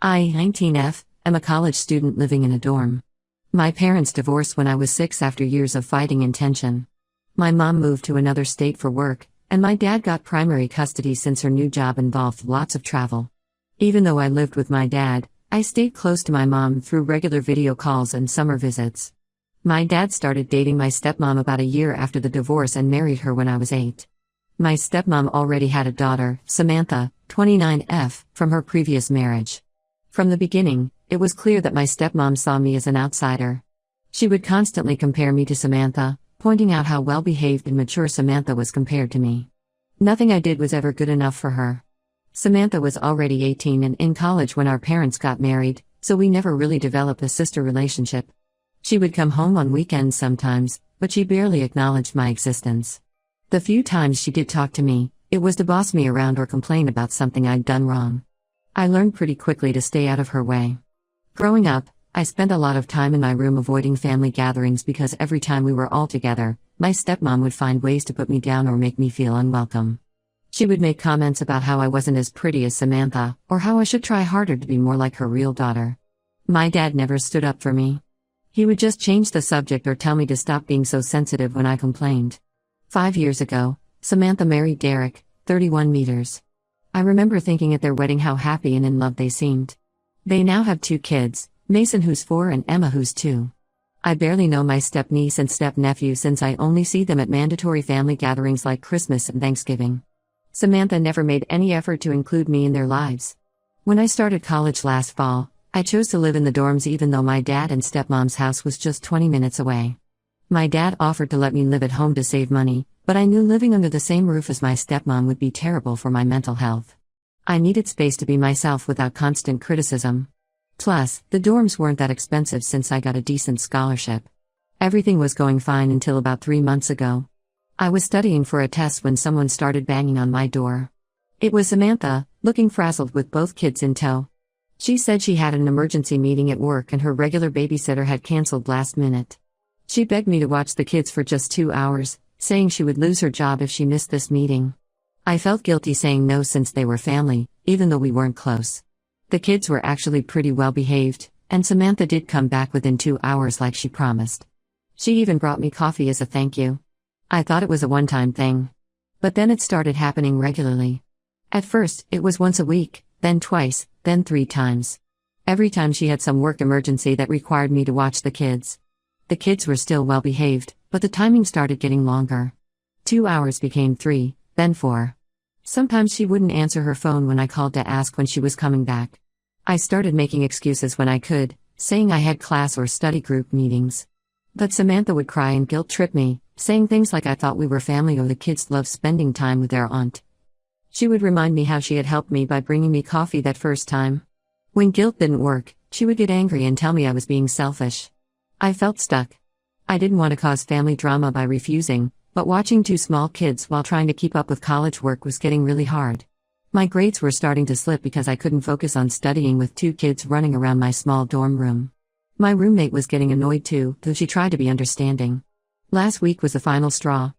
I, 19F, am a college student living in a dorm. My parents divorced when I was 6 after years of fighting and tension. My mom moved to another state for work, and my dad got primary custody since her new job involved lots of travel. Even though I lived with my dad, I stayed close to my mom through regular video calls and summer visits. My dad started dating my stepmom about a year after the divorce and married her when I was 8. My stepmom already had a daughter, Samantha, 29F, from her previous marriage. From the beginning, it was clear that my stepmom saw me as an outsider. She would constantly compare me to Samantha, pointing out how well-behaved and mature Samantha was compared to me. Nothing I did was ever good enough for her. Samantha was already 18 and in college when our parents got married, so we never really developed a sister relationship. She would come home on weekends sometimes, but she barely acknowledged my existence. The few times she did talk to me, it was to boss me around or complain about something I'd done wrong. I learned pretty quickly to stay out of her way. Growing up, I spent a lot of time in my room avoiding family gatherings because every time we were all together, my stepmom would find ways to put me down or make me feel unwelcome. She would make comments about how I wasn't as pretty as Samantha, or how I should try harder to be more like her real daughter. My dad never stood up for me. He would just change the subject or tell me to stop being so sensitive when I complained. 5 years ago, Samantha married Derek, 31 meters. I remember thinking at their wedding how happy and in love they seemed. They now have 2 kids, Mason who's 4 and Emma who's 2. I barely know my step-niece and step-nephew since I only see them at mandatory family gatherings like Christmas and Thanksgiving. Samantha never made any effort to include me in their lives. When I started college last fall, I chose to live in the dorms even though my dad and stepmom's house was just 20 minutes away. My dad offered to let me live at home to save money, but I knew living under the same roof as my stepmom would be terrible for my mental health. I needed space to be myself without constant criticism. Plus, the dorms weren't that expensive since I got a decent scholarship. Everything was going fine until about 3 months ago. I was studying for a test when someone started banging on my door. It was Samantha, looking frazzled with both kids in tow. She said she had an emergency meeting at work and her regular babysitter had canceled last minute. She begged me to watch the kids for just 2 hours, saying she would lose her job if she missed this meeting. I felt guilty saying no since they were family, even though we weren't close. The kids were actually pretty well behaved, and Samantha did come back within 2 hours like she promised. She even brought me coffee as a thank you. I thought it was a one-time thing. But then it started happening regularly. At first, it was once a week, then twice, then 3 times. Every time she had some work emergency that required me to watch the kids. The kids were still well behaved, but the timing started getting longer. 2 hours became 3, then 4. Sometimes she wouldn't answer her phone when I called to ask when she was coming back. I started making excuses when I could, saying I had class or study group meetings. But Samantha would cry and guilt-trip me, saying things like I thought we were family or the kids loved spending time with their aunt. She would remind me how she had helped me by bringing me coffee that first time. When guilt didn't work, she would get angry and tell me I was being selfish. I felt stuck. I didn't want to cause family drama by refusing, but watching 2 small kids while trying to keep up with college work was getting really hard. My grades were starting to slip because I couldn't focus on studying with 2 kids running around my small dorm room. My roommate was getting annoyed too, though she tried to be understanding. Last week was the final straw.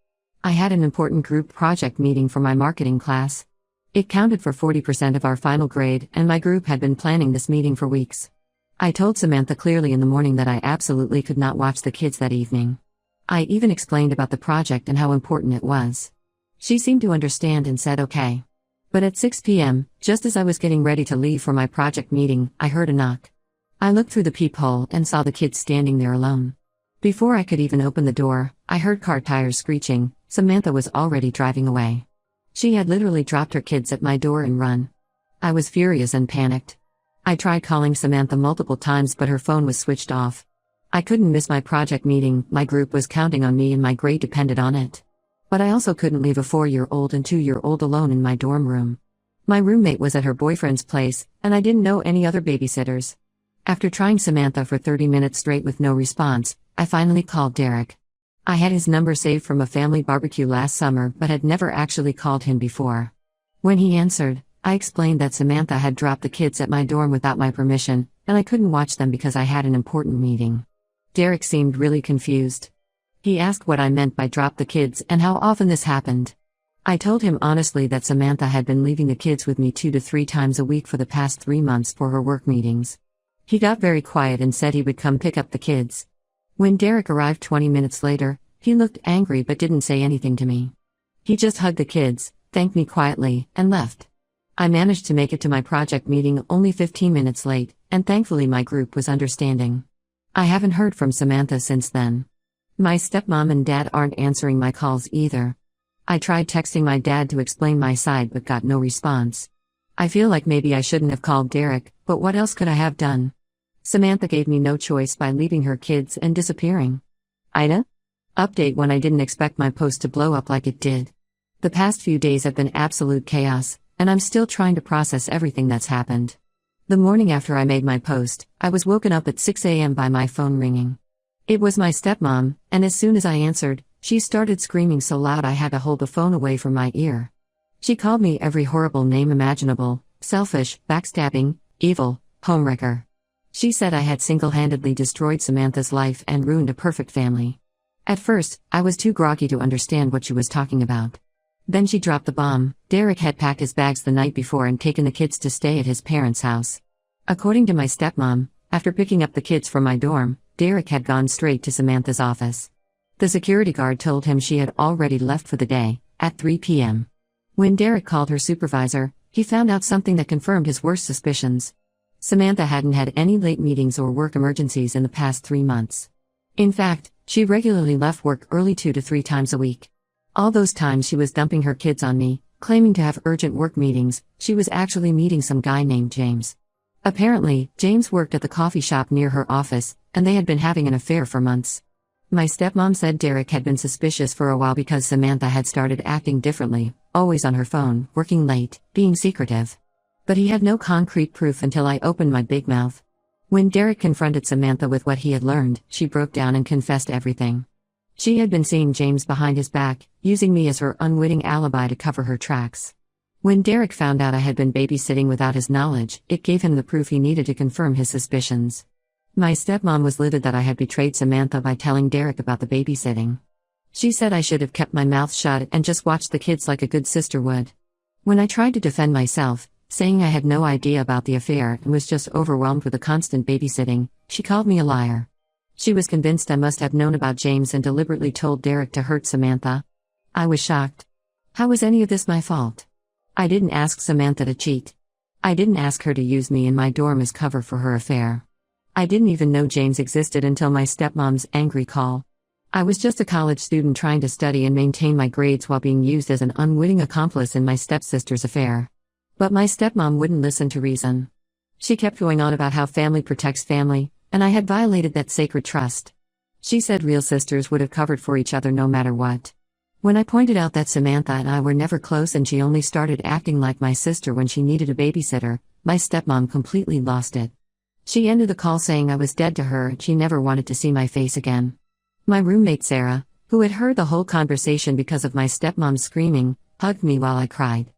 I had an important group project meeting for my marketing class. It counted for 40% of our final grade, and my group had been planning this meeting for weeks. I told Samantha clearly in the morning that I absolutely could not watch the kids that evening. I even explained about the project and how important it was. She seemed to understand and said okay. But at 6 p.m., just as I was getting ready to leave for my project meeting, I heard a knock. I looked through the peephole and saw the kids standing there alone. Before I could even open the door, I heard car tires screeching. Samantha was already driving away. She had literally dropped her kids at my door and run. I was furious and panicked. I tried calling Samantha multiple times but her phone was switched off. I couldn't miss my project meeting, my group was counting on me and my grade depended on it. But I also couldn't leave a 4-year-old and 2-year-old alone in my dorm room. My roommate was at her boyfriend's place, and I didn't know any other babysitters. After trying Samantha for 30 minutes straight with no response, I finally called Derek. I had his number saved from a family barbecue last summer but had never actually called him before. When he answered, I explained that Samantha had dropped the kids at my dorm without my permission, and I couldn't watch them because I had an important meeting. Derek seemed really confused. He asked what I meant by drop the kids and how often this happened. I told him honestly that Samantha had been leaving the kids with me 2 to 3 times a week for the past 3 months for her work meetings. He got very quiet and said he would come pick up the kids. When Derek arrived 20 minutes later, he looked angry but didn't say anything to me. He just hugged the kids, thanked me quietly, and left. I managed to make it to my project meeting only 15 minutes late, and thankfully my group was understanding. I haven't heard from Samantha since then. My stepmom and dad aren't answering my calls either. I tried texting my dad to explain my side but got no response. I feel like maybe I shouldn't have called Derek, but what else could I have done? Samantha gave me no choice by leaving her kids and disappearing. Ida? Update when I didn't expect my post to blow up like it did. The past few days have been absolute chaos, and I'm still trying to process everything that's happened. The morning after I made my post, I was woken up at 6 a.m. by my phone ringing. It was my stepmom, and as soon as I answered, she started screaming so loud I had to hold the phone away from my ear. She called me every horrible name imaginable: selfish, backstabbing, evil, homewrecker. She said I had single-handedly destroyed Samantha's life and ruined a perfect family. At first, I was too groggy to understand what she was talking about. Then she dropped the bomb. Derek had packed his bags the night before and taken the kids to stay at his parents' house. According to my stepmom, after picking up the kids from my dorm, Derek had gone straight to Samantha's office. The security guard told him she had already left for the day, at 3 p.m. When Derek called her supervisor, he found out something that confirmed his worst suspicions. Samantha hadn't had any late meetings or work emergencies in the past 3 months. In fact, she regularly left work early 2 to 3 times a week. All those times she was dumping her kids on me, claiming to have urgent work meetings. She was actually meeting some guy named James. Apparently, James worked at the coffee shop near her office, and they had been having an affair for months. My stepmom said Derek had been suspicious for a while because Samantha had started acting differently, always on her phone, working late, being secretive. But he had no concrete proof until I opened my big mouth. When Derek confronted Samantha with what he had learned, she broke down and confessed everything. She had been seeing James behind his back, using me as her unwitting alibi to cover her tracks. When Derek found out I had been babysitting without his knowledge, it gave him the proof he needed to confirm his suspicions. My stepmom was livid that I had betrayed Samantha by telling Derek about the babysitting. She said I should have kept my mouth shut and just watched the kids like a good sister would. When I tried to defend myself, saying I had no idea about the affair and was just overwhelmed with the constant babysitting, she called me a liar. She was convinced I must have known about James and deliberately told Derek to hurt Samantha. I was shocked. How was any of this my fault? I didn't ask Samantha to cheat. I didn't ask her to use me in my dorm as cover for her affair. I didn't even know James existed until my stepmom's angry call. I was just a college student trying to study and maintain my grades while being used as an unwitting accomplice in my stepsister's affair. But my stepmom wouldn't listen to reason. She kept going on about how family protects family, and I had violated that sacred trust. She said real sisters would have covered for each other no matter what. When I pointed out that Samantha and I were never close and she only started acting like my sister when she needed a babysitter, my stepmom completely lost it. She ended the call saying I was dead to her and she never wanted to see my face again. My roommate Sarah, who had heard the whole conversation because of my stepmom's screaming, hugged me while I cried.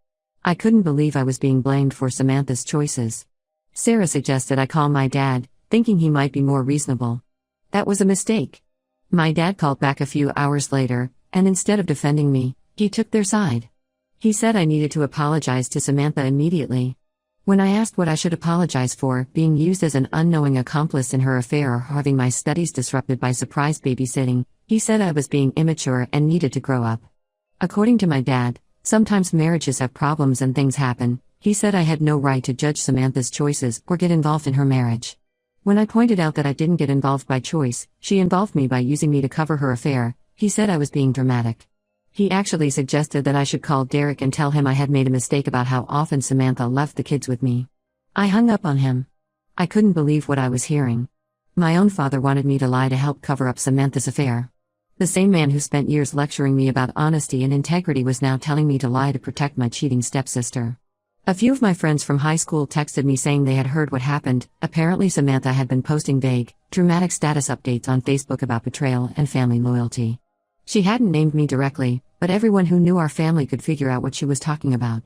I couldn't believe I was being blamed for Samantha's choices. Sarah suggested I call my dad, thinking he might be more reasonable. That was a mistake. My dad called back a few hours later, and instead of defending me, he took their side. He said I needed to apologize to Samantha immediately. When I asked what I should apologize for, being used as an unknowing accomplice in her affair or having my studies disrupted by surprise babysitting, he said I was being immature and needed to grow up. According to my dad, sometimes marriages have problems and things happen. He said I had no right to judge Samantha's choices or get involved in her marriage. When I pointed out that I didn't get involved by choice, she involved me by using me to cover her affair, he said I was being dramatic. He actually suggested that I should call Derek and tell him I had made a mistake about how often Samantha left the kids with me. I hung up on him. I couldn't believe what I was hearing. My own father wanted me to lie to help cover up Samantha's affair. The same man who spent years lecturing me about honesty and integrity was now telling me to lie to protect my cheating stepsister. A few of my friends from high school texted me saying they had heard what happened. Apparently Samantha had been posting vague, dramatic status updates on Facebook about betrayal and family loyalty. She hadn't named me directly, but everyone who knew our family could figure out what she was talking about.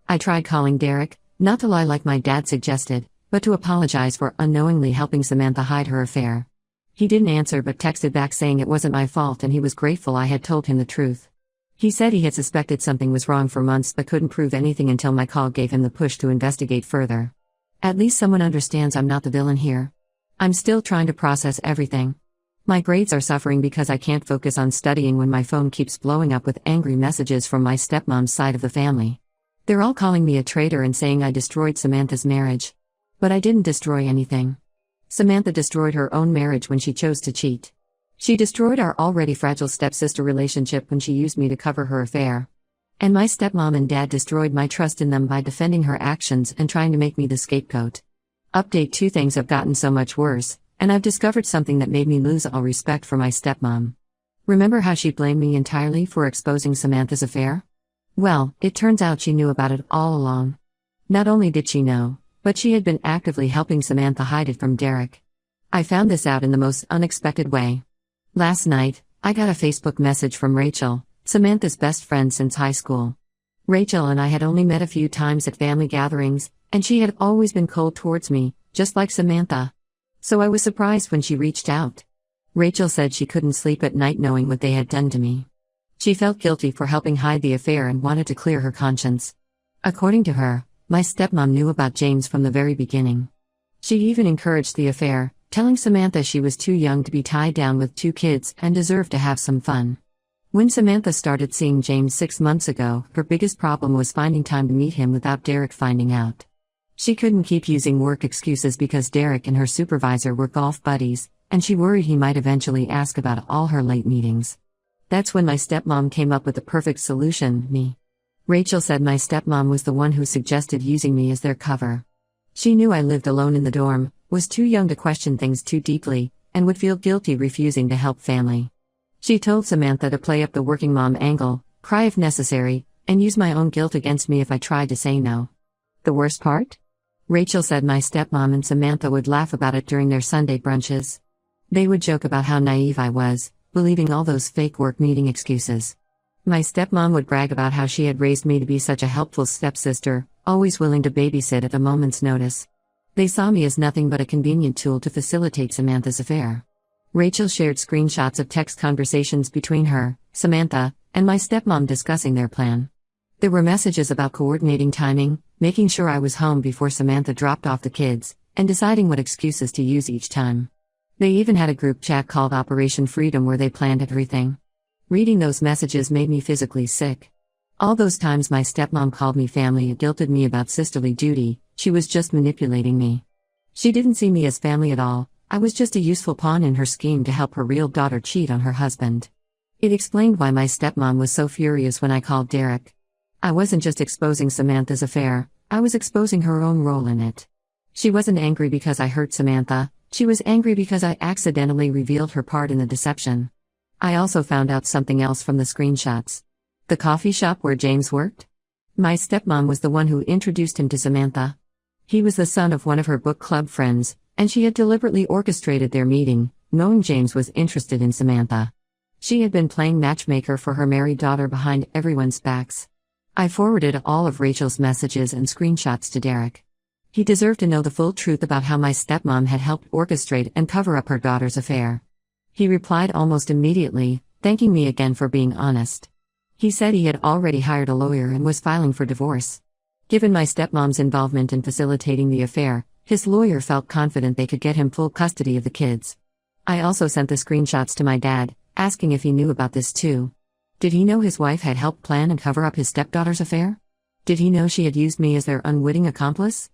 I tried calling Derek, not to lie like my dad suggested, but to apologize for unknowingly helping Samantha hide her affair. He didn't answer but texted back saying it wasn't my fault and he was grateful I had told him the truth. He said he had suspected something was wrong for months but couldn't prove anything until my call gave him the push to investigate further. At least someone understands I'm not the villain here. I'm still trying to process everything. My grades are suffering because I can't focus on studying when my phone keeps blowing up with angry messages from my stepmom's side of the family. They're all calling me a traitor and saying I destroyed Samantha's marriage. But I didn't destroy anything. Samantha destroyed her own marriage when she chose to cheat. She destroyed our already fragile stepsister relationship when she used me to cover her affair. And my stepmom and dad destroyed my trust in them by defending her actions and trying to make me the scapegoat. Update 2: Things have gotten so much worse, and I've discovered something that made me lose all respect for my stepmom. Remember how she blamed me entirely for exposing Samantha's affair? Well, it turns out she knew about it all along. Not only did she know, but she had been actively helping Samantha hide it from Derek. I found this out in the most unexpected way. Last night, I got a Facebook message from Rachel, Samantha's best friend since high school. Rachel and I had only met a few times at family gatherings, and she had always been cold towards me, just like Samantha. So I was surprised when she reached out. Rachel said she couldn't sleep at night knowing what they had done to me. She felt guilty for helping hide the affair and wanted to clear her conscience. According to her, my stepmom knew about James from the very beginning. She even encouraged the affair, telling Samantha she was too young to be tied down with 2 kids and deserved to have some fun. When Samantha started seeing James 6 months ago, her biggest problem was finding time to meet him without Derek finding out. She couldn't keep using work excuses because Derek and her supervisor were golf buddies, and she worried he might eventually ask about all her late meetings. That's when my stepmom came up with the perfect solution: me. Rachel said my stepmom was the one who suggested using me as their cover. She knew I lived alone in the dorm, was too young to question things too deeply, and would feel guilty refusing to help family. She told Samantha to play up the working mom angle, cry if necessary, and use my own guilt against me if I tried to say no. The worst part? Rachel said my stepmom and Samantha would laugh about it during their Sunday brunches. They would joke about how naive I was, believing all those fake work meeting excuses. My stepmom would brag about how she had raised me to be such a helpful stepsister, always willing to babysit at a moment's notice. They saw me as nothing but a convenient tool to facilitate Samantha's affair. Rachel shared screenshots of text conversations between her, Samantha, and my stepmom discussing their plan. There were messages about coordinating timing, making sure I was home before Samantha dropped off the kids, and deciding what excuses to use each time. They even had a group chat called Operation Freedom where they planned everything. Reading those messages made me physically sick. All those times my stepmom called me family and guilted me about sisterly duty, she was just manipulating me. She didn't see me as family at all, I was just a useful pawn in her scheme to help her real daughter cheat on her husband. It explained why my stepmom was so furious when I called Derek. I wasn't just exposing Samantha's affair, I was exposing her own role in it. She wasn't angry because I hurt Samantha, she was angry because I accidentally revealed her part in the deception. I also found out something else from the screenshots. The coffee shop where James worked? My stepmom was the one who introduced him to Samantha. He was the son of one of her book club friends, and she had deliberately orchestrated their meeting, knowing James was interested in Samantha. She had been playing matchmaker for her married daughter behind everyone's backs. I forwarded all of Rachel's messages and screenshots to Derek. He deserved to know the full truth about how my stepmom had helped orchestrate and cover up her daughter's affair. He replied almost immediately, thanking me again for being honest. He said he had already hired a lawyer and was filing for divorce. Given my stepmom's involvement in facilitating the affair, his lawyer felt confident they could get him full custody of the kids. I also sent the screenshots to my dad, asking if he knew about this too. Did he know his wife had helped plan and cover up his stepdaughter's affair? Did he know she had used me as their unwitting accomplice?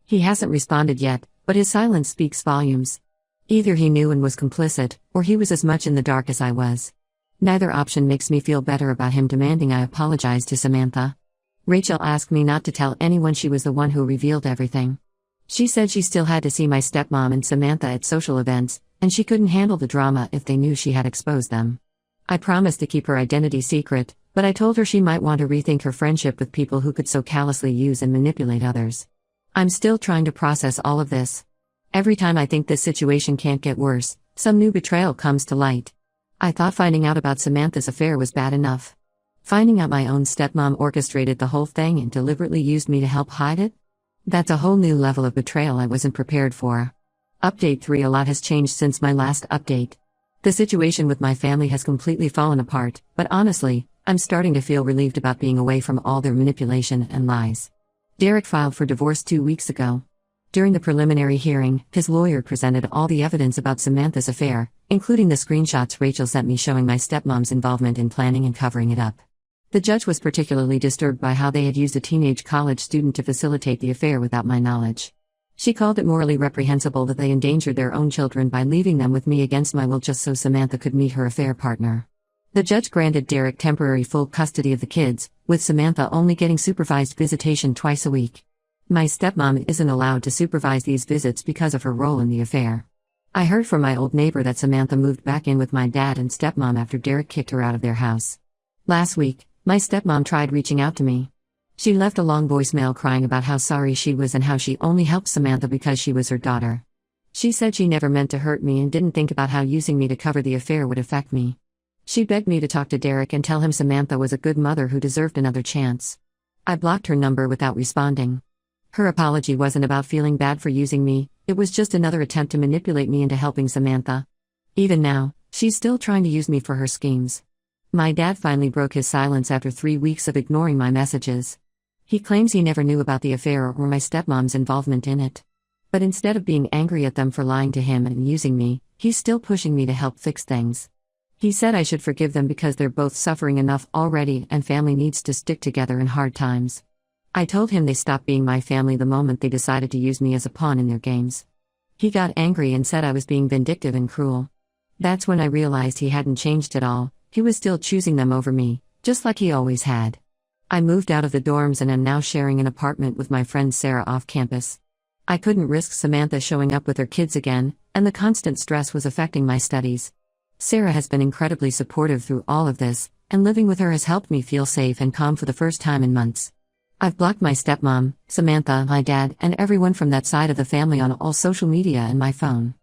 He hasn't responded yet, but his silence speaks volumes. Either he knew and was complicit, or he was as much in the dark as I was. Neither option makes me feel better about him demanding I apologize to Samantha. Rachel asked me not to tell anyone she was the one who revealed everything. She said she still had to see my stepmom and Samantha at social events, and she couldn't handle the drama if they knew she had exposed them. I promised to keep her identity secret, but I told her she might want to rethink her friendship with people who could so callously use and manipulate others. I'm still trying to process all of this. Every time I think this situation can't get worse, some new betrayal comes to light. I thought finding out about Samantha's affair was bad enough. Finding out my own stepmom orchestrated the whole thing and deliberately used me to help hide it? That's a whole new level of betrayal I wasn't prepared for. Update 3: A lot has changed since my last update. The situation with my family has completely fallen apart, but honestly, I'm starting to feel relieved about being away from all their manipulation and lies. Derek filed for divorce 2 weeks ago. During the preliminary hearing, his lawyer presented all the evidence about Samantha's affair, including the screenshots Rachel sent me showing my stepmom's involvement in planning and covering it up. The judge was particularly disturbed by how they had used a teenage college student to facilitate the affair without my knowledge. She called it morally reprehensible that they endangered their own children by leaving them with me against my will just so Samantha could meet her affair partner. The judge granted Derek temporary full custody of the kids, with Samantha only getting supervised visitation twice a week. My stepmom isn't allowed to supervise these visits because of her role in the affair. I heard from my old neighbor that Samantha moved back in with my dad and stepmom after Derek kicked her out of their house. Last week, my stepmom tried reaching out to me. She left a long voicemail crying about how sorry she was and how she only helped Samantha because she was her daughter. She said she never meant to hurt me and didn't think about how using me to cover the affair would affect me. She begged me to talk to Derek and tell him Samantha was a good mother who deserved another chance. I blocked her number without responding. Her apology wasn't about feeling bad for using me, it was just another attempt to manipulate me into helping Samantha. Even now, she's still trying to use me for her schemes. My dad finally broke his silence after 3 weeks of ignoring my messages. He claims he never knew about the affair or my stepmom's involvement in it. But instead of being angry at them for lying to him and using me, he's still pushing me to help fix things. He said I should forgive them because they're both suffering enough already and family needs to stick together in hard times. I told him they stopped being my family the moment they decided to use me as a pawn in their games. He got angry and said I was being vindictive and cruel. That's when I realized he hadn't changed at all. He was still choosing them over me, just like he always had. I moved out of the dorms and am now sharing an apartment with my friend Sarah off campus. I couldn't risk Samantha showing up with her kids again, and the constant stress was affecting my studies. Sarah has been incredibly supportive through all of this, and living with her has helped me feel safe and calm for the first time in months. I've blocked my stepmom, Samantha, my dad, and everyone from that side of the family on all social media and my phone.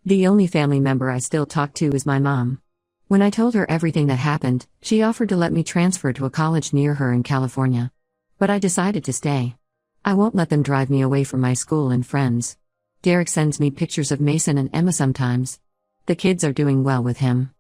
The only family member I still talk to is my mom. When I told her everything that happened, she offered to let me transfer to a college near her in California. But I decided to stay. I won't let them drive me away from my school and friends. Derek sends me pictures of Mason and Emma sometimes. The kids are doing well with him.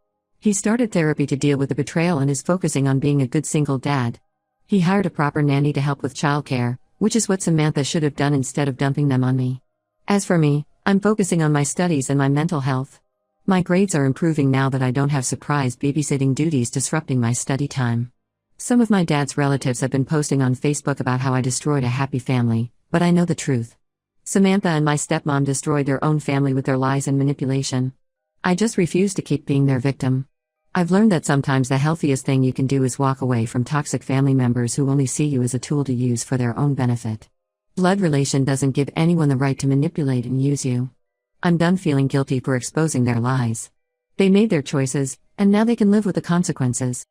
He started therapy to deal with the betrayal and is focusing on being a good single dad. He hired a proper nanny to help with childcare, which is what Samantha should have done instead of dumping them on me. As for me, I'm focusing on my studies and my mental health. My grades are improving now that I don't have surprise babysitting duties disrupting my study time. Some of my dad's relatives have been posting on Facebook about how I destroyed a happy family, but I know the truth. Samantha and my stepmom destroyed their own family with their lies and manipulation. I just refuse to keep being their victim. I've learned that sometimes the healthiest thing you can do is walk away from toxic family members who only see you as a tool to use for their own benefit. Blood relation doesn't give anyone the right to manipulate and use you. I'm done feeling guilty for exposing their lies. They made their choices, and now they can live with the consequences.